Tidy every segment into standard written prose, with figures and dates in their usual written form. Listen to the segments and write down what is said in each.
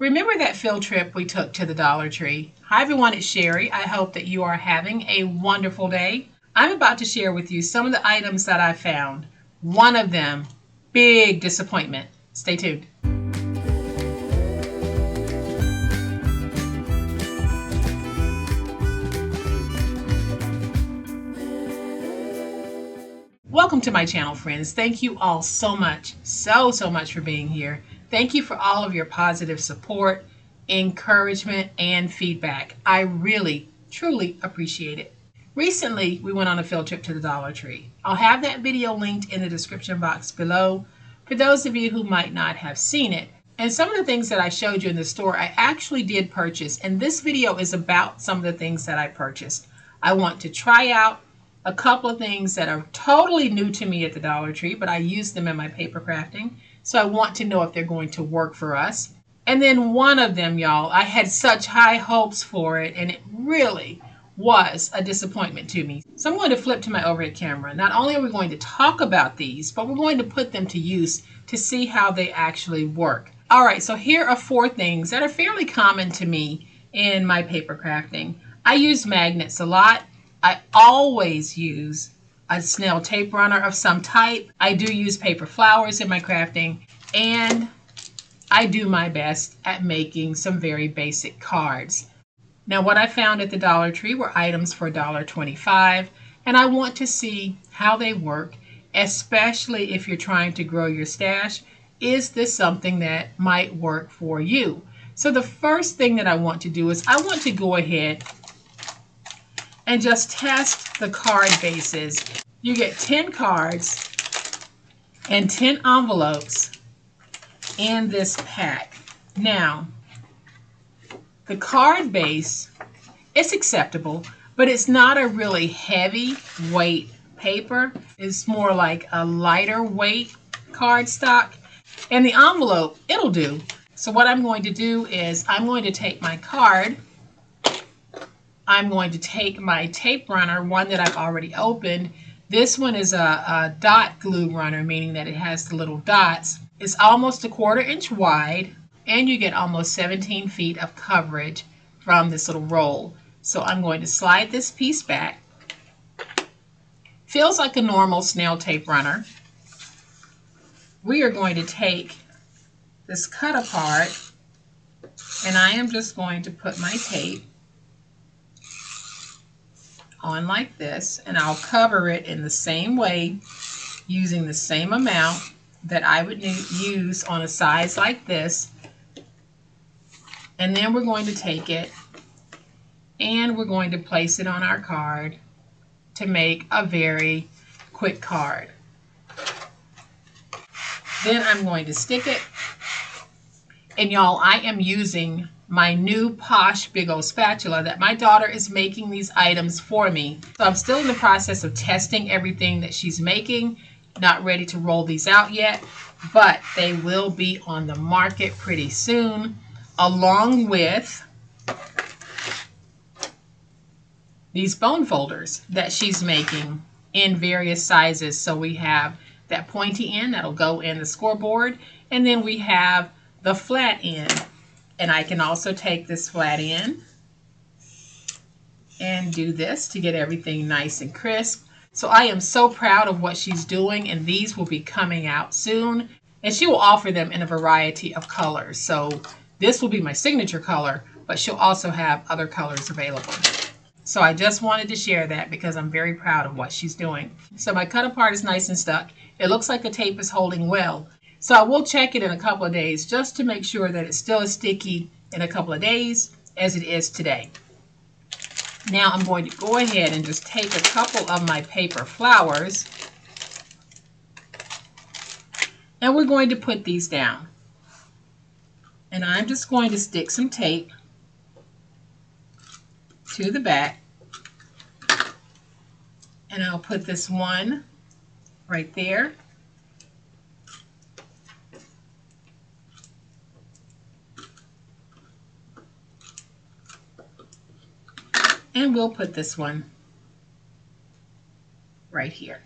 Remember that field trip we took to the Dollar Tree? Hi everyone, it's Sherry. I hope that you are having a wonderful day. I'm about to share with you some of the items that I found. One of them, big disappointment. Stay tuned. Welcome to my channel, friends. Thank you all so much, so much for being here. Thank you for all of your positive support, encouragement, and feedback. I really, truly appreciate it. Recently, we went on a field trip to the Dollar Tree. I'll have that video linked in the description box below for those of you who might not have seen it. And some of the things that I showed you in the store, I actually did purchase. And this video is about some of the things that I purchased. I want to try out a couple of things that are totally new to me at the Dollar Tree, but I use them in my paper crafting. So I want to know if they're going to work for us. And then one of them, y'all, I had such high hopes for it, and it really was a disappointment to me. So I'm going to flip to my overhead camera. Not only are we going to talk about these, but we're going to put them to use to see how they actually work. All right, so here are 4 things that are fairly common to me in my paper crafting. I use magnets a lot. I always use a snail tape runner of some type. I do use paper flowers in my crafting, and I do my best at making some very basic cards. Now, what I found at the Dollar Tree were items for $1.25, and I want to see how they work, especially if you're trying to grow your stash. Is this something that might work for you? So the first thing that I want to do is I want to go ahead and just test the card bases. You get 10 cards and 10 envelopes in this pack. Now, the card base is acceptable, but it's not a really heavy weight paper. It's more like a lighter weight cardstock. And the envelope, it'll do. So what I'm going to do is I'm going to take my card, I'm going to take my tape runner, one that I've already opened. This one is a dot glue runner, meaning that it has the little dots. It's almost 1/4 inch wide, and you get almost 17 feet of coverage from this little roll. So I'm going to slide this piece back. Feels like a normal snail tape runner. We are going to take this cut apart, and I am just going to put my tape on like this, and I'll cover it in the same way using the same amount that I would use on a size like this. And then we're going to take it and we're going to place it on our card to make a very quick card. Then I'm going to stick it, and y'all, I am using my new Posh Big Old Spatula that my daughter is making these items for me. So I'm still in the process of testing everything that she's making. Not ready to roll these out yet, but they will be on the market pretty soon, along with these bone folders that she's making in various sizes. So we have that pointy end that'll go in the scoreboard, and then we have the flat end. And I can also take this flat end and do this to get everything nice and crisp. So I am so proud of what she's doing, and these will be coming out soon. And she will offer them in a variety of colors. So this will be my signature color, but she'll also have other colors available. So I just wanted to share that because I'm very proud of what she's doing. So my cut apart is nice and stuck. It looks like the tape is holding well. So I will check it in a couple of days just to make sure that it's still as sticky in a couple of days as it is today. Now I'm going to go ahead and just take a couple of my paper flowers, and we're going to put these down. And I'm just going to stick some tape to the back, and I'll put this one right there. And we'll put this one right here.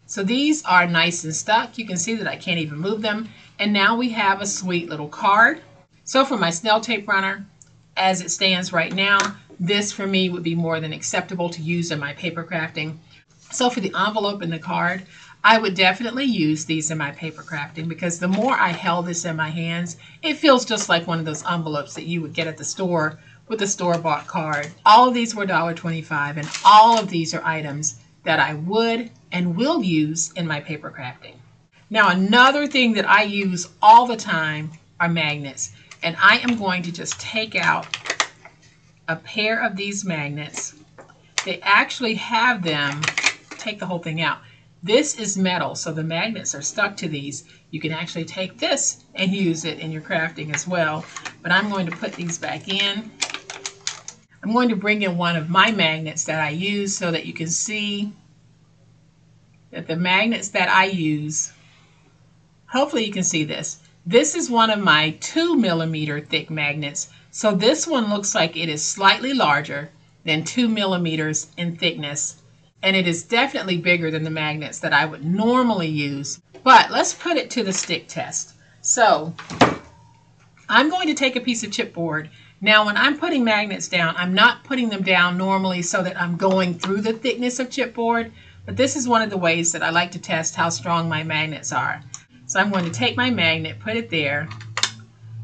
So these are nice and stuck. You can see that I can't even move them. And now we have a sweet little card. So for my snail tape runner, as it stands right now, this for me would be more than acceptable to use in my paper crafting. So for the envelope and the card, I would definitely use these in my paper crafting because the more I held this in my hands, it feels just like one of those envelopes that you would get at the store with a store-bought card. All of these were $1.25, and all of these are items that I would and will use in my paper crafting. Now, another thing that I use all the time are magnets, and I am going to just take out a pair of these magnets. They actually have them, take the whole thing out. This is metal, so the magnets are stuck to these. You can actually take this and use it in your crafting as well, but I'm going to put these back in. I'm going to bring in one of my magnets that I use so that you can see that the magnets that I use, hopefully you can see this. This is one of my 2mm thick magnets. So this one looks like it is slightly larger than 2mm in thickness. And it is definitely bigger than the magnets that I would normally use. But let's put it to the stick test. So I'm going to take a piece of chipboard. Now when I'm putting magnets down, I'm not putting them down normally so that I'm going through the thickness of chipboard, but this is one of the ways that I like to test how strong my magnets are. So I'm going to take my magnet, put it there,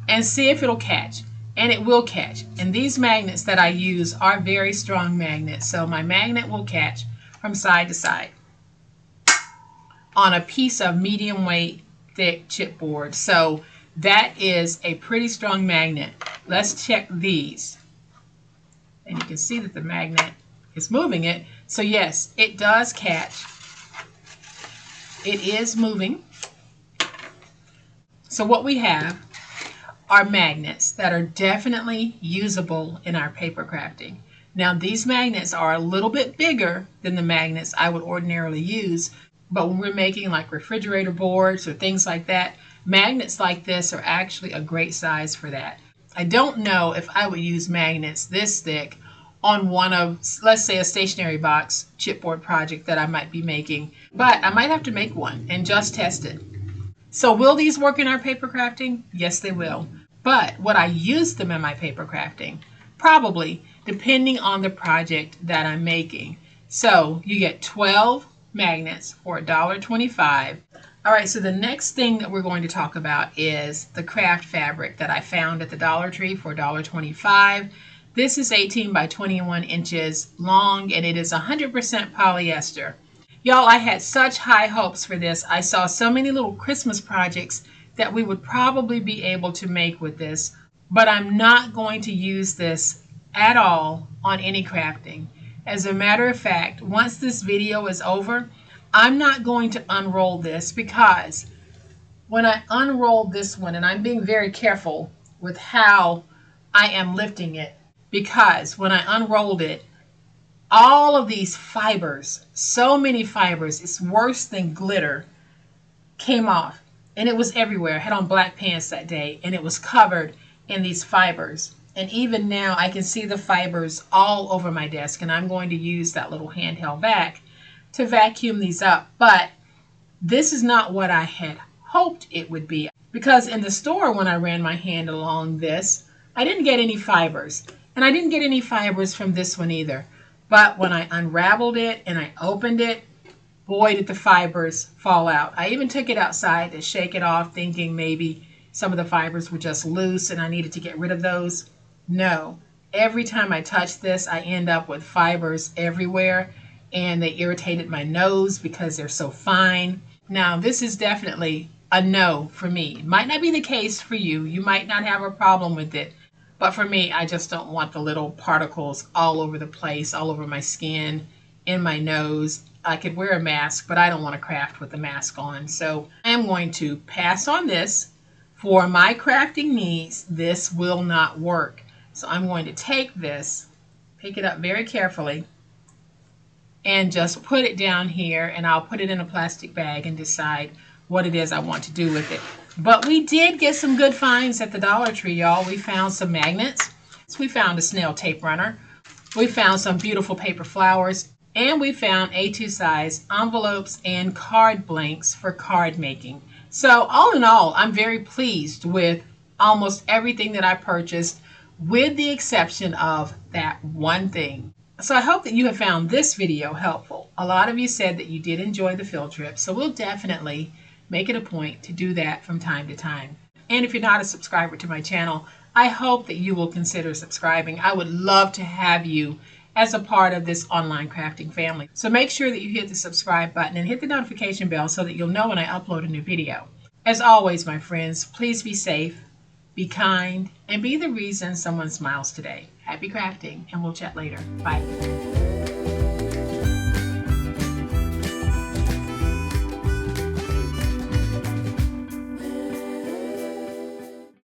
and see if it'll catch. And it will catch. And these magnets that I use are very strong magnets, so my magnet will catch from side to side on a piece of medium weight thick chipboard. So that is a pretty strong magnet. Let's check these. And you can see that the magnet is moving it. So yes, it does catch. It is moving. So what we have are magnets that are definitely usable in our paper crafting. Now these magnets are a little bit bigger than the magnets I would ordinarily use, but when we're making like refrigerator boards or things like that, magnets like this are actually a great size for that. I don't know if I would use magnets this thick on one of, let's say, a stationery box chipboard project that I might be making, but I might have to make one and just test it. So will these work in our paper crafting? Yes, they will. But would I use them in my paper crafting? Probably, depending on the project that I'm making. So you get 12 magnets for $1.25. All right, so the next thing that we're going to talk about is the craft fabric that I found at the Dollar Tree for $1.25. This is 18 by 21 inches long, and it is 100% polyester. Y'all, I had such high hopes for this. I saw so many little Christmas projects that we would probably be able to make with this, but I'm not going to use this at all on any crafting. As a matter of fact, once this video is over, I'm not going to unroll this because when I unroll this one, and I'm being very careful with how I am lifting it, because when I unrolled it, all of these fibers, so many fibers, it's worse than glitter, came off. And it was everywhere. I had on black pants that day, and it was covered in these fibers. And even now, I can see the fibers all over my desk, and I'm going to use that little handheld vac to vacuum these up. But this is not what I had hoped it would be, because in the store, when I ran my hand along this, I didn't get any fibers. And I didn't get any fibers from this one either. But when I unraveled it and I opened it, boy, did the fibers fall out. I even took it outside to shake it off, thinking maybe some of the fibers were just loose and I needed to get rid of those. No. Every time I touch this, I end up with fibers everywhere, and they irritated my nose because they're so fine. Now, this is definitely a no for me. Might not be the case for you. You might not have a problem with it. But for me, I just don't want the little particles all over the place, all over my skin, in my nose. I could wear a mask, but I don't want to craft with the mask on. So I am going to pass on this. For my crafting needs, this will not work. So I'm going to take this, pick it up very carefully, and just put it down here, and I'll put it in a plastic bag and decide what it is I want to do with it. But we did get some good finds at the Dollar Tree, y'all. We found some magnets. So we found a snail tape runner. We found some beautiful paper flowers. And we found A2 size envelopes and card blanks for card making. So all in all, I'm very pleased with almost everything that I purchased, with the exception of that one thing. So I hope that you have found this video helpful. A lot of you said that you did enjoy the field trip, so we'll definitely make it a point to do that from time to time. And if you're not a subscriber to my channel, I hope that you will consider subscribing. I would love to have you as a part of this online crafting family. So make sure that you hit the subscribe button and hit the notification bell so that you'll know when I upload a new video. As always, my friends, please be safe, be kind, and be the reason someone smiles today. Happy crafting, and we'll chat later. Bye.